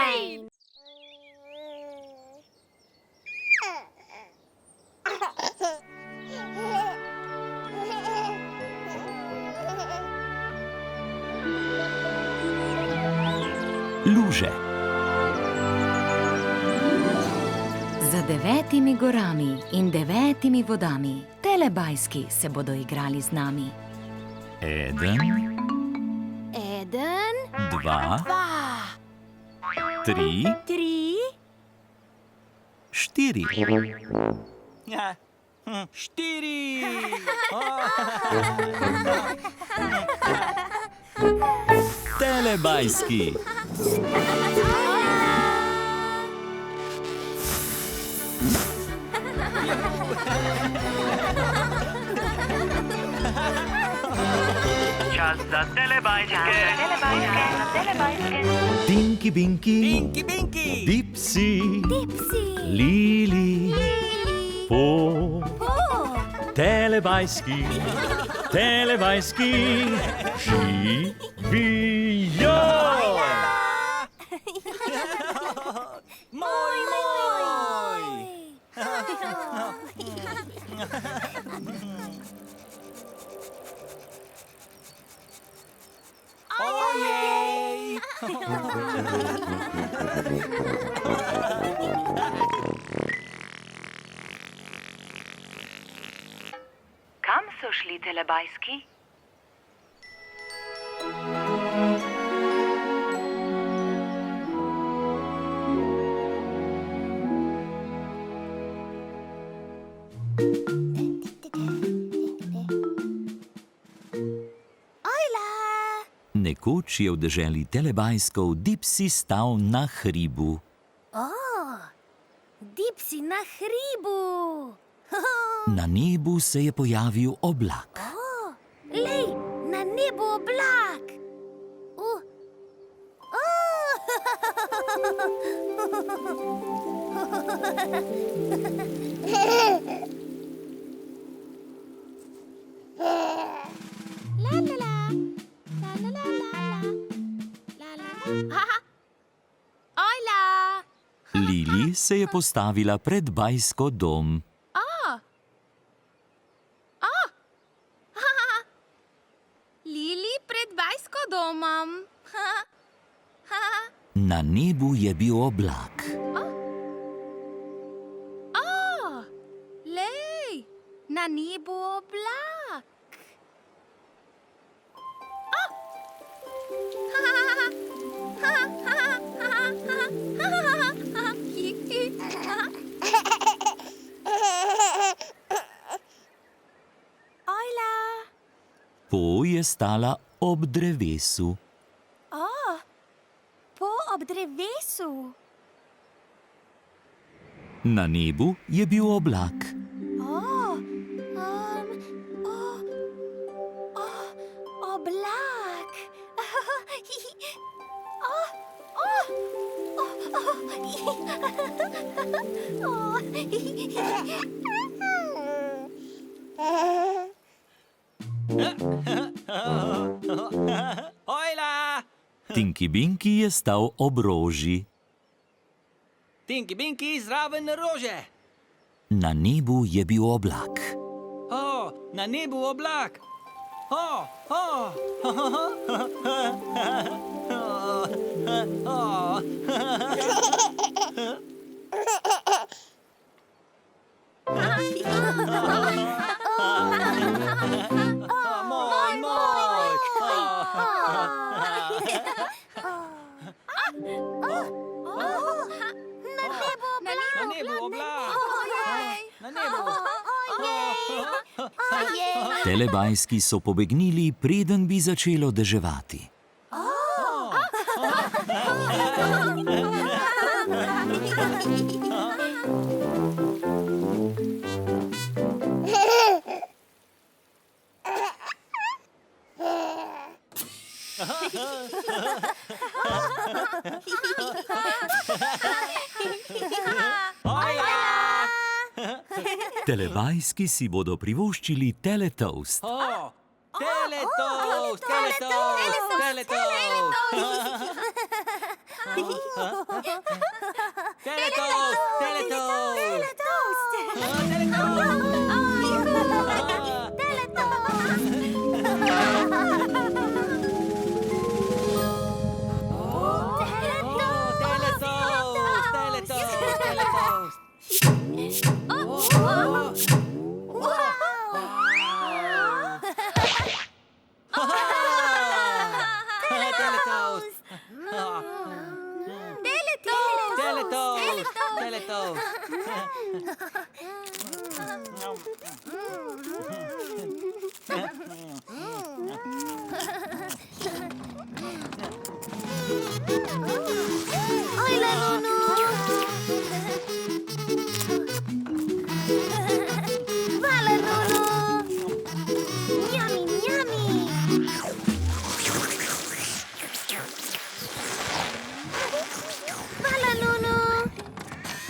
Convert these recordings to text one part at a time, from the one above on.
fajn! Luže. Za 9 gorami in 9 vodami Telebajski se bodo igrali z nami. 1, 2, 3, 4. 4! Telebajski. Čas za telebajske. Tinky Binky, Pinky, Pinky! Dipsy, Lili, Po, Telebajski, živijo! Moj! Ojej! Kam so šli Telebajski? Nekoč je v deželi Telebajskov Dipsy stal na hribu. Dipsy na hribu. Na nebu se je pojavil oblak. Lej, na nebu oblak. Lili se je postavila pred Bajsko dom. Lili pred Bajsko domom. Na nebu je bil oblak. Lej, na nebu oblak. Po je stala ob drevesu. Po ob drevesu. Na nebu je bil oblak. Oblak. Ojla! Tinky Binky je stal ob roži. Tinky, Binky, zraven rože. Na nebu je bil oblak. Na nebu oblak. Na nebu oblak. Na nebu. Telebajski so pobegnili, preden bi začelo deževati. Telebajski si bodo privoščili teletoast. Teletoast! Teletoast! Teletoast!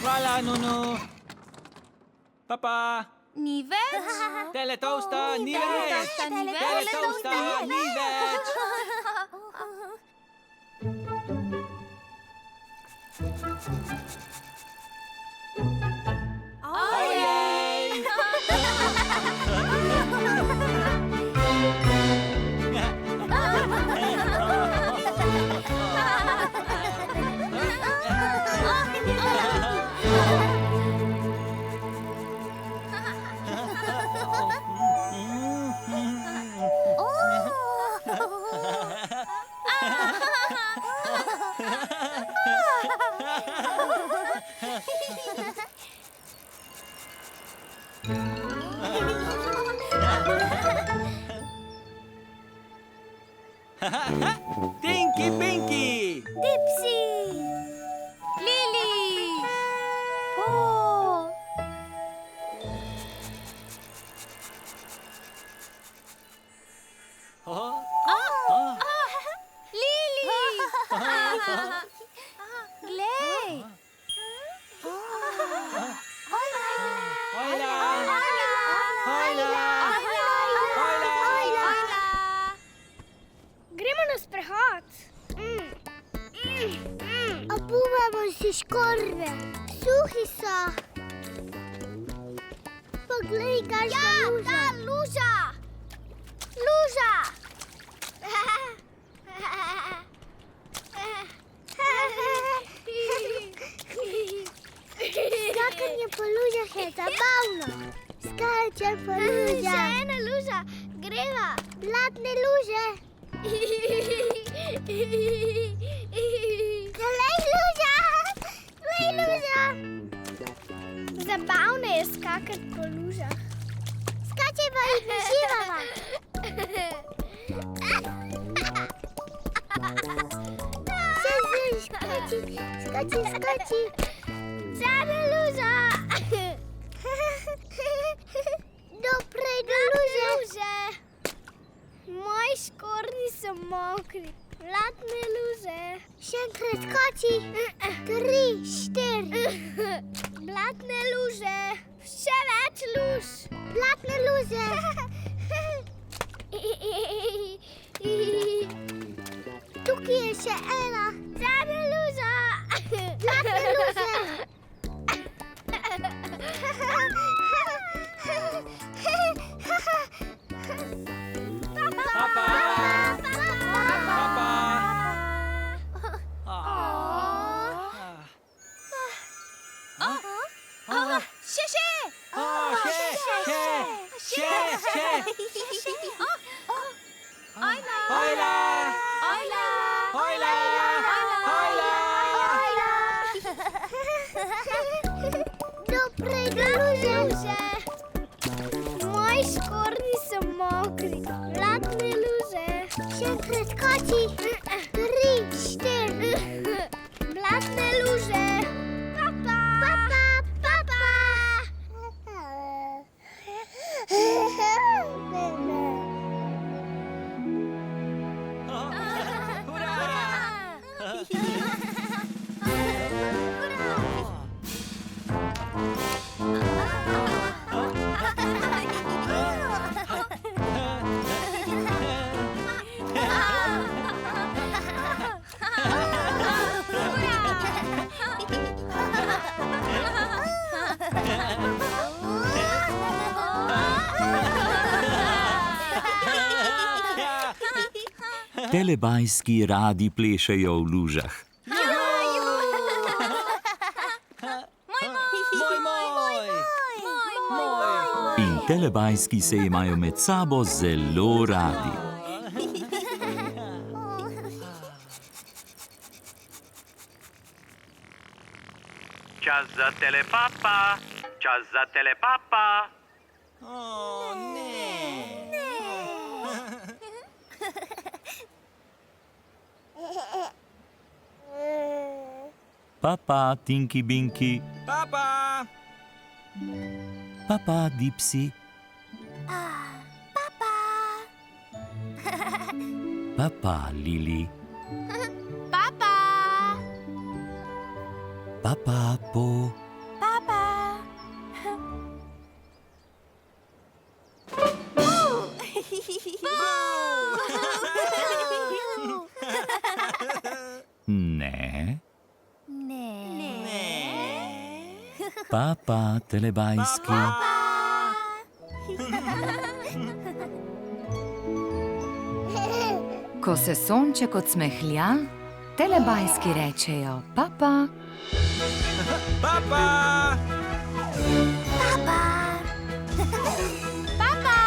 Hvala, Nunu. Papa. Ni več? Teletoasta ni več. Teletoasta ni več. Ojej! Tinky Pinky! Dipsy! Lili! Po! Lili! Glej! Gremo na sprehod. Obuvamo si škorve, suhi so. Poglej, kakšna luža. Ta luža! Luža! Skakanje po lužah je zabavno. Skačem po lužah. Še ena luža, greva. Blatne luže. Glej, luža! Glej, luža! Zabavno je skakati po lužah. Skačeva in uživava. Skoči, skoči, skoči. Zadnja luža! Doprej do luže. Moji škorni so mokri. Blatne luže. Še enkrat skoči. 3, 4. Blatne luže. Še več luž. Blatne luže. Tukaj je še ena. Zadnja luža. Blatne luže. Doprej do luže. Moji škorni so mokri. Blatne luže. Še enkrat skoči. 3, 4. Blatne luže. Papa. Telebajski radi plešejo v lužah. In telebajski se imajo med sabo zelo radi. Čas za telepapa, čas za telepapa. O, ne. Papa, Tinky Binky. Papa. Papa, Dipsy. Papa, Lili. Papa! Papa, Po. Papa! Ne. Papa, Telebajski. Ko se sonček odsmehlja, telebajski rečejo papa. Papa. Papa! Papa!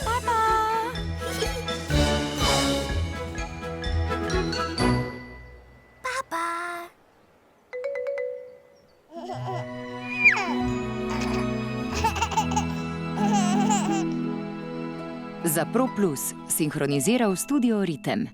Papa! Papa! Za Pro Plus sinhroniziral studio Ritem.